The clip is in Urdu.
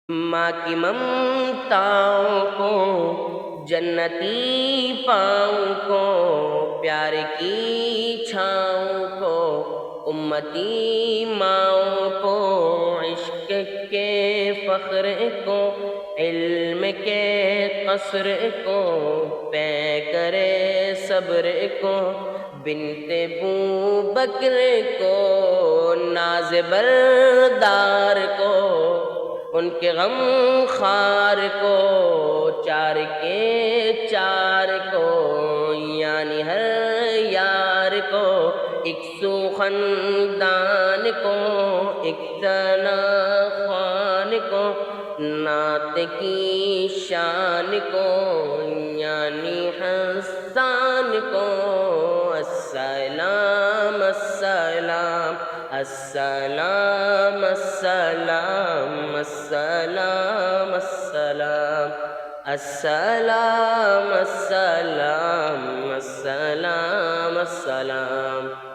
ماں کی ممتاؤں کو، جنتی پاؤں کو، پیار کی چھاؤں کو، امتی ماؤں کو، عشق کے فخر کو، علم کے قصر کو، پیکرے صبر کو، بنت بو بکر کو، ناز بردار کو، ان کے غم خار کو، چار کے چار کو، یعنی ہر یار کو، ایک سو خاندان کو، ایک ثنا خوان کو، نعت کی شان کو، یعنی حسان کو، السلام السلام السلام السلام السلام السلام السلام السلام السلام السلام